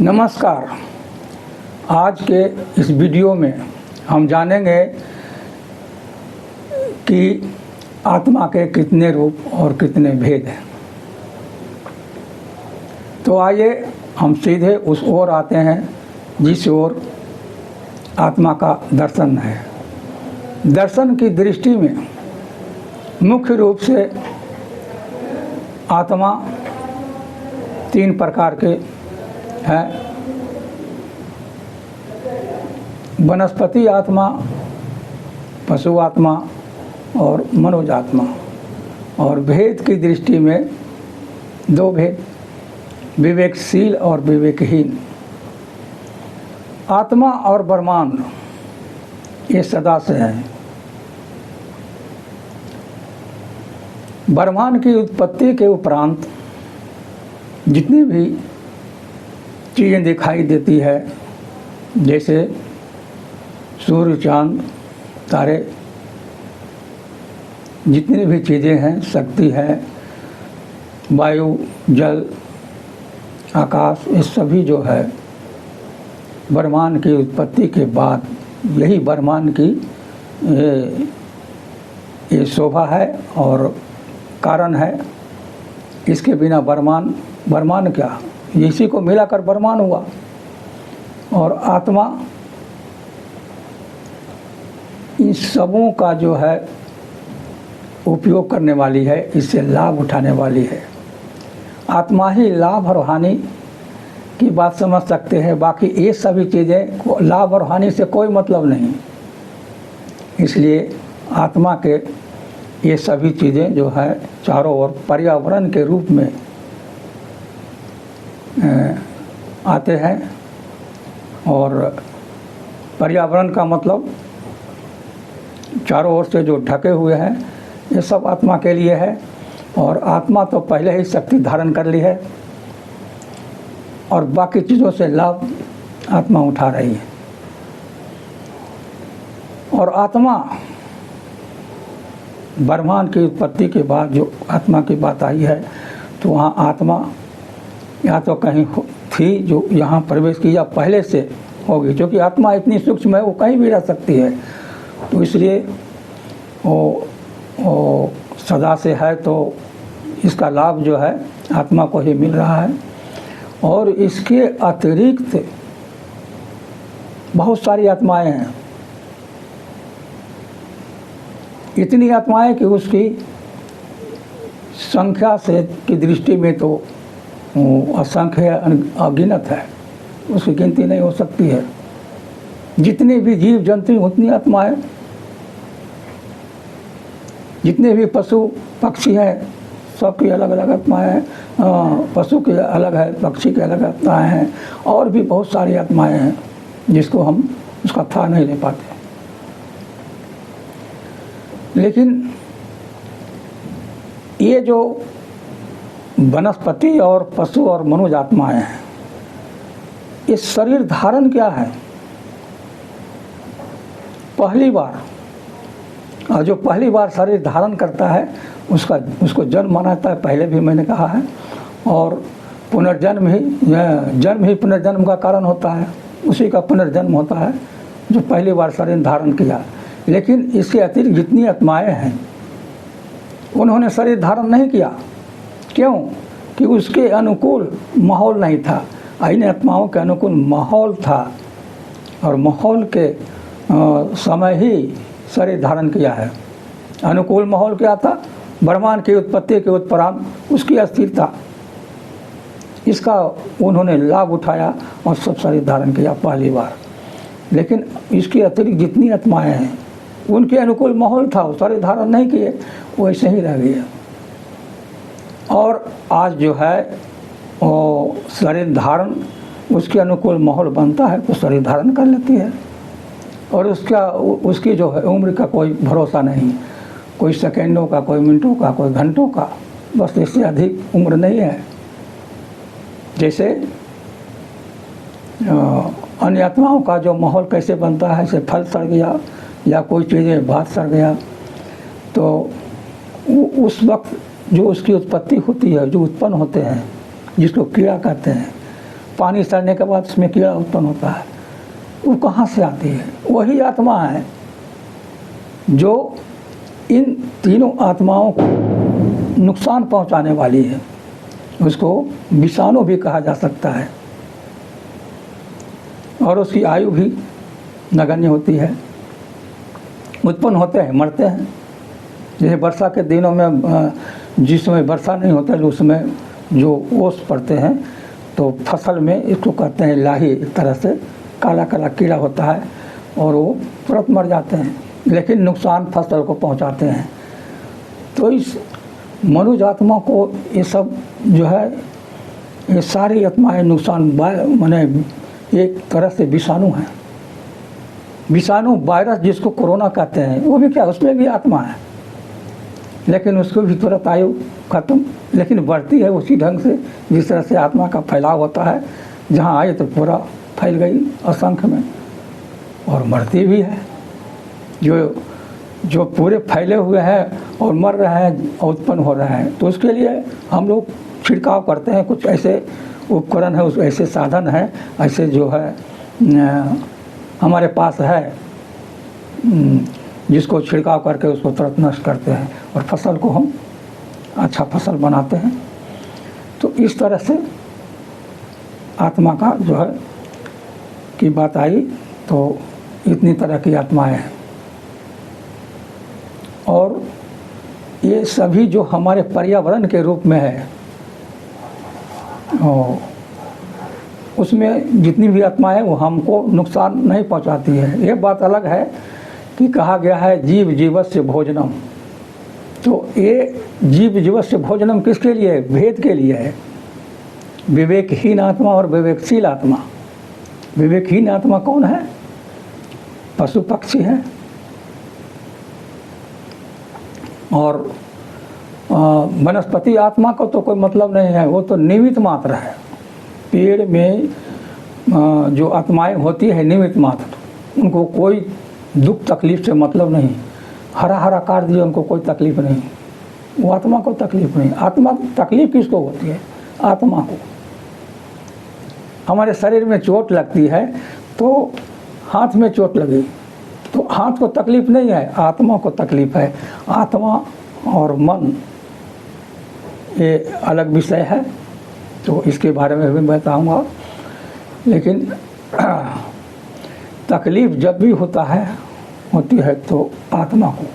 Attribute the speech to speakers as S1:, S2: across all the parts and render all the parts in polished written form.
S1: नमस्कार। आज के इस वीडियो में हम जानेंगे कि आत्मा के कितने रूप और कितने भेद हैं। तो आइए हम सीधे उस ओर आते हैं जिस ओर आत्मा का दर्शन है। दर्शन की दृष्टि में मुख्य रूप से आत्मा तीन प्रकार के है। वनस्पति आत्मा, पशु आत्मा और मनोज आत्मा। और भेद की दृष्टि में दो भेद, विवेकशील और विवेकहीन। आत्मा और ब्रह्मांड ये सदा से है। ब्रह्मांड की उत्पत्ति के उपरांत जितनी भी चीज़ें दिखाई देती है, जैसे सूर्य, चांद, तारे, जितनी भी चीज़ें हैं, शक्ति है, वायु, जल, आकाश, ये सभी जो है ब्रह्मांड की उत्पत्ति के बाद, यही ब्रह्मांड की ये शोभा है और कारण है। इसके बिना ब्रह्मांड क्या, इसी को मिलाकर ब्रह्मांड हुआ। और आत्मा इन सबों का जो है उपयोग करने वाली है, इससे लाभ उठाने वाली है। आत्मा ही लाभ और हानि की बात समझ सकते हैं, बाकी ये सभी चीज़ें लाभ और हानि से कोई मतलब नहीं। इसलिए आत्मा के ये सभी चीज़ें जो है चारों ओर पर्यावरण के रूप में आते हैं। और पर्यावरण का मतलब चारों ओर से जो ढके हुए हैं, ये सब आत्मा के लिए है। और आत्मा तो पहले ही शक्ति धारण कर ली है और बाकी चीज़ों से लाभ आत्मा उठा रही है। और आत्मा ब्रह्मांड की उत्पत्ति के बाद जो आत्मा की बात आई है, तो वहाँ आत्मा या तो कहीं थी जो यहाँ प्रवेश किया, पहले से होगी, क्योंकि आत्मा इतनी सूक्ष्म है, वो कहीं भी रह सकती है। तो इसलिए वो सदा से है, तो इसका लाभ जो है आत्मा को ही मिल रहा है। और इसके अतिरिक्त बहुत सारी आत्माएं हैं, इतनी आत्माएं कि उसकी संख्या से की दृष्टि में तो असंख्य अगिनत है, उसकी गिनती नहीं हो सकती है। जितने भी जीव जंतु उतनी आत्माएं, जितने भी पशु पक्षी हैं, सबकी अलग अलग आत्माएं हैं। पशु के अलग है, पक्षी के अलग आत्माएं हैं, और भी बहुत सारी आत्माएं हैं जिसको हम उसका था नहीं ले पाते। लेकिन ये जो वनस्पति और पशु और मनुज आत्माएं हैं, ये शरीर धारण क्या है? पहली बार, और जो पहली बार शरीर धारण करता है उसको जन्म माना जाता है, पहले भी मैंने कहा है। और पुनर्जन्म ही पुनर्जन्म का कारण होता है, उसी का पुनर्जन्म होता है जो पहली बार शरीर धारण किया। लेकिन इसके अतिरिक्त जितनी आत्माएं हैं, उन्होंने शरीर धारण नहीं किया। क्यों? कि उसके अनुकूल माहौल नहीं था। इन आत्माओं के अनुकूल माहौल था, और माहौल के समय ही शरीर धारण किया है। अनुकूल माहौल क्या था? ब्रह्मांड की उत्पत्ति के उपरांत उसकी अस्थिरता, इसका उन्होंने लाभ उठाया और सब शरीर धारण किया पहली बार। लेकिन इसके अतिरिक्त जितनी आत्माएं हैं, उनके अनुकूल माहौल था, शरीर धारण नहीं किए, वैसे ही रह गए। और आज जो है वो शरीर धारण, उसके अनुकूल माहौल बनता है तो शरीर धारण कर लेती है। और उसकी जो है उम्र का कोई भरोसा नहीं, कोई सेकेंडों का, कोई मिनटों का, कोई घंटों का, बस इससे अधिक उम्र नहीं है। जैसे अन्य आत्माओं का जो माहौल कैसे बनता है, जैसे फल सड़ गया या कोई चीज़ें भात सड़ गया, तो उस वक्त जो उसकी उत्पत्ति होती है, जो उत्पन्न होते हैं, जिसको कीड़ा कहते हैं, पानी सड़ने के बाद उसमें कीड़ा उत्पन्न होता है, वो कहाँ से आती है? वही आत्मा है जो इन तीनों आत्माओं को नुकसान पहुंचाने वाली है। उसको विषाणु भी कहा जा सकता है और उसकी आयु भी नगण्य होती है। उत्पन्न होते हैं, मरते हैं। जैसे वर्षा के दिनों में जिस समय वर्षा नहीं होता है उसमें जो ओस पड़ते हैं तो फसल में इसको कहते हैं लाही, एक तरह से काला काला कीड़ा होता है और वो तुरंत मर जाते हैं, लेकिन नुकसान फसल को पहुंचाते हैं। तो इस मनुष्य आत्मा को ये सब जो है, ये सारी आत्माएं नुकसान माने एक तरह से विषाणु हैं। विषाणु वायरस जिसको कोरोना कहते हैं वो भी क्या, उसमें भी आत्मा है, लेकिन उसको भी तुरंत आयु खत्म, लेकिन बढ़ती है उसी ढंग से जिस तरह से आत्मा का फैलाव होता है। जहाँ आए तो पूरा फैल गई असंख्य में और मरती भी है। जो पूरे फैले हुए हैं और मर रहे हैं और उत्पन्न हो रहे हैं, तो उसके लिए हम लोग छिड़काव करते हैं। कुछ ऐसे उपकरण है, उस ऐसे साधन है, ऐसे जो है हमारे पास है, जिसको छिड़काव करके उसको तुरंत नष्ट करते हैं और फसल को हम अच्छा फसल बनाते हैं। तो इस तरह से आत्मा का जो है की बात आई, तो इतनी तरह की आत्माएं हैं। और ये सभी जो हमारे पर्यावरण के रूप में है, उसमें जितनी भी आत्माएं वो हमको नुकसान नहीं पहुंचाती है। ये बात अलग है कि कहा गया है जीव जीवस्य भोजनम। तो ये जीव जीवस्य भोजनम किसके लिए? भेद के लिए है। विवेकहीन आत्मा और विवेकशील आत्मा। विवेकहीन आत्मा कौन है? पशु पक्षी है। और वनस्पति आत्मा को तो कोई मतलब नहीं है, वो तो निमित्त मात्र है। पेड़ में जो आत्माएं होती है निमित्त मात्र, उनको कोई दुख तकलीफ से मतलब नहीं। हरा हरा काट दिया उनको कोई तकलीफ नहीं, वो आत्मा को तकलीफ नहीं। आत्मा तकलीफ किसको होती है? आत्मा को। हमारे शरीर में चोट लगती है तो हाथ में चोट लगी तो हाथ को तकलीफ नहीं है, आत्मा को तकलीफ है। आत्मा और मन ये अलग विषय है, तो इसके बारे में भी बताऊंगा। लेकिन तकलीफ जब भी होती है तो आत्मा को,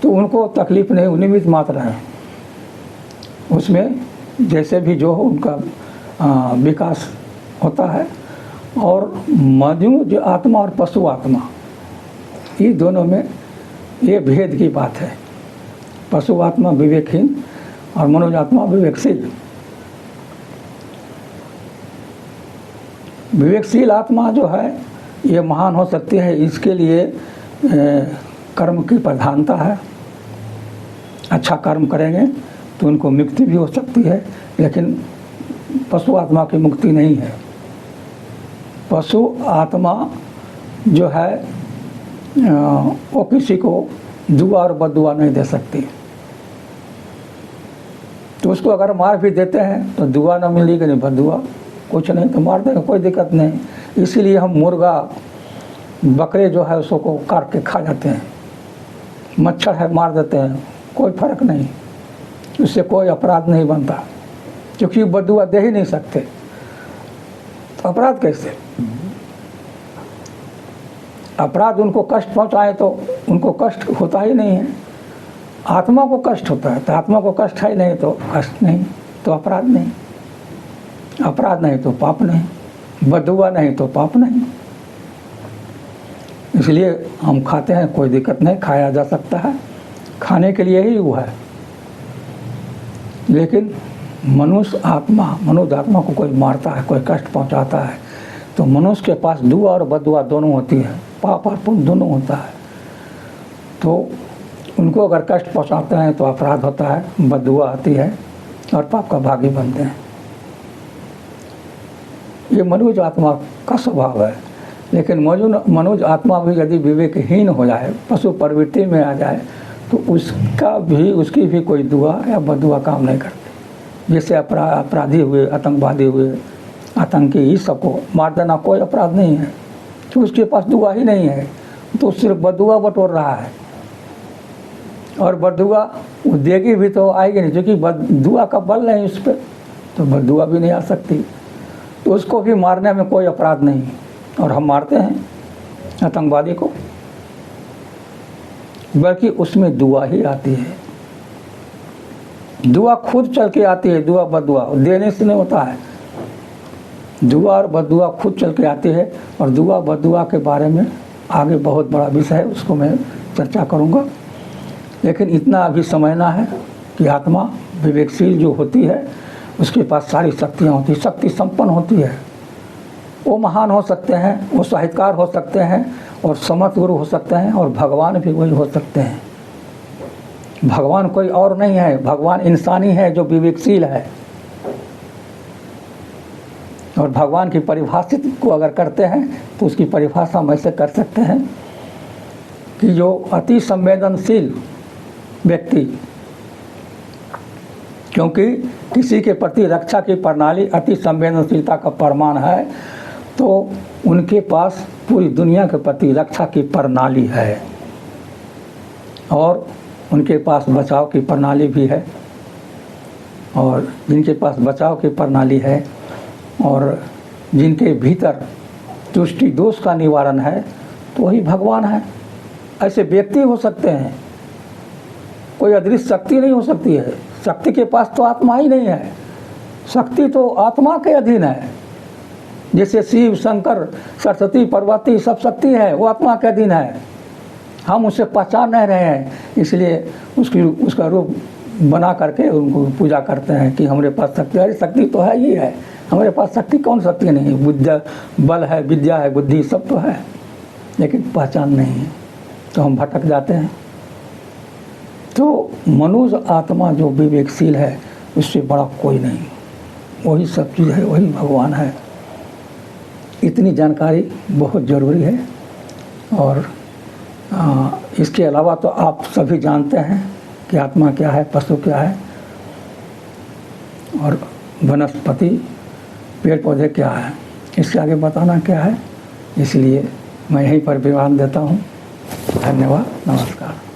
S1: तो उनको तकलीफ नहीं, निमित्त मात्र है। उसमें जैसे भी जो हो उनका विकास होता है। और मनुष्य आत्मा और पशु आत्मा, ये दोनों में ये भेद की बात है। पशु आत्मा विवेकहीन और मनुष्य आत्मा विवेकशील। विवेकशील आत्मा जो है ये महान हो सकती है, इसके लिए कर्म की प्रधानता है। अच्छा कर्म करेंगे तो उनको मुक्ति भी हो सकती है, लेकिन पशु आत्मा की मुक्ति नहीं है। पशु आत्मा जो है वो किसी को दुआ और बददुआ नहीं दे सकती। तो उसको अगर मार भी देते हैं तो दुआ ना मिलेगी, नहीं बददुआ, कुछ नहीं, तो मार देंगे, कोई दिक्कत नहीं। इसीलिए हम मुर्गा बकरे जो है उसको काट के खा जाते हैं। मच्छर है मार देते हैं, कोई फर्क नहीं, उससे कोई अपराध नहीं बनता, क्योंकि बददुआ दे ही नहीं सकते, तो अपराध कैसे? अपराध उनको कष्ट पहुंचाए तो उनको कष्ट होता ही नहीं है। आत्मा को कष्ट होता है, तो आत्मा को कष्ट है नहीं तो कष्ट नहीं, तो अपराध नहीं। अपराध नहीं तो पाप नहीं, बददुआ नहीं तो पाप नहीं। इसलिए हम खाते हैं, कोई दिक्कत नहीं, खाया जा सकता है, खाने के लिए ही वो है। लेकिन मनुष्य आत्मा को कोई मारता है, कोई कष्ट पहुंचाता है, तो मनुष्य के पास दुआ और बददुआ दोनों होती है, पाप और पुण्य दोनों होता है। तो उनको अगर कष्ट पहुंचाते हैं तो अपराध होता है, बददुआ आती है और पाप का भागी बनते हैं। ये मनुष्य आत्मा का स्वभाव है। लेकिन मनुष्य आत्मा भी यदि विवेकहीन हो जाए, पशु प्रवृत्ति में आ जाए, तो उसकी भी कोई दुआ या बददुआ काम नहीं करती। जैसे अपराधी हुए, आतंकवादी हुए, आतंकी ही सबको मार देना कोई अपराध नहीं है, कि उसके पास दुआ ही नहीं है, तो सिर्फ बदुआ बटोर रहा है। और बदुआ वो देगी भी तो आएगी नहीं, क्योंकि दुआ का बल नहीं उस पर, तो बदुआ भी नहीं आ सकती। तो उसको भी मारने में कोई अपराध नहीं, और हम मारते हैं आतंकवादी को, बल्कि उसमें दुआ ही आती है। दुआ खुद चल के आती है, दुआ बदुआ देने से नहीं होता है। दुआ और बदुआ खुद चल के आती है, और दुआ बदुआ के बारे में आगे बहुत बड़ा विषय है, उसको मैं चर्चा करूँगा। लेकिन इतना अभी समझना है कि आत्मा विवेकशील जो होती है उसके पास सारी शक्तियाँ होती हैं, शक्ति संपन्न होती है। वो महान हो सकते हैं, वो साहित्यकार हो सकते हैं, और समर्थ गुरु हो सकते हैं, और भगवान भी वही हो सकते हैं। भगवान कोई और नहीं है, भगवान इंसानी है जो विवेकशील है। और भगवान की परिभाषित को अगर करते हैं तो उसकी परिभाषा हम ऐसे कर सकते हैं कि जो अति संवेदनशील व्यक्ति, क्योंकि किसी के प्रति रक्षा की प्रणाली अति संवेदनशीलता का प्रमाण है, तो उनके पास पूरी दुनिया के प्रति रक्षा की प्रणाली है, और उनके पास बचाव की प्रणाली भी है। और जिनके पास बचाव की प्रणाली है और जिनके भीतर तुष्टि दोष का निवारण है, तो वही भगवान है। ऐसे व्यक्ति हो सकते हैं, कोई अदृश्य शक्ति नहीं हो सकती है। शक्ति के पास तो आत्मा ही नहीं है, शक्ति तो आत्मा के अधीन है। जैसे शिव, शंकर, सरस्वती, पार्वती सब शक्ति है, वो आत्मा के अधीन है। हम उसे पहचान नहीं रहे हैं, इसलिए उसका रूप बना करके उनको पूजा करते हैं कि हमारे पास शक्ति। अरे शक्ति तो है ही है, हमारे पास शक्ति कौन शक्ति नहीं है। बुद्ध बल है, विद्या है, बुद्धि सब तो है, लेकिन पहचान नहीं है, तो हम भटक जाते हैं। तो मनुष्य आत्मा जो विवेकशील है उससे बड़ा कोई नहीं, वही सब चीज़ है, वही भगवान है। इतनी जानकारी बहुत ज़रूरी है। और इसके अलावा तो आप सभी जानते हैं कि आत्मा क्या है, पशु क्या है, और वनस्पति पेड़ पौधे क्या है, इससे आगे बताना क्या है। इसलिए मैं यहीं पर विराम देता हूँ। धन्यवाद, नमस्कार।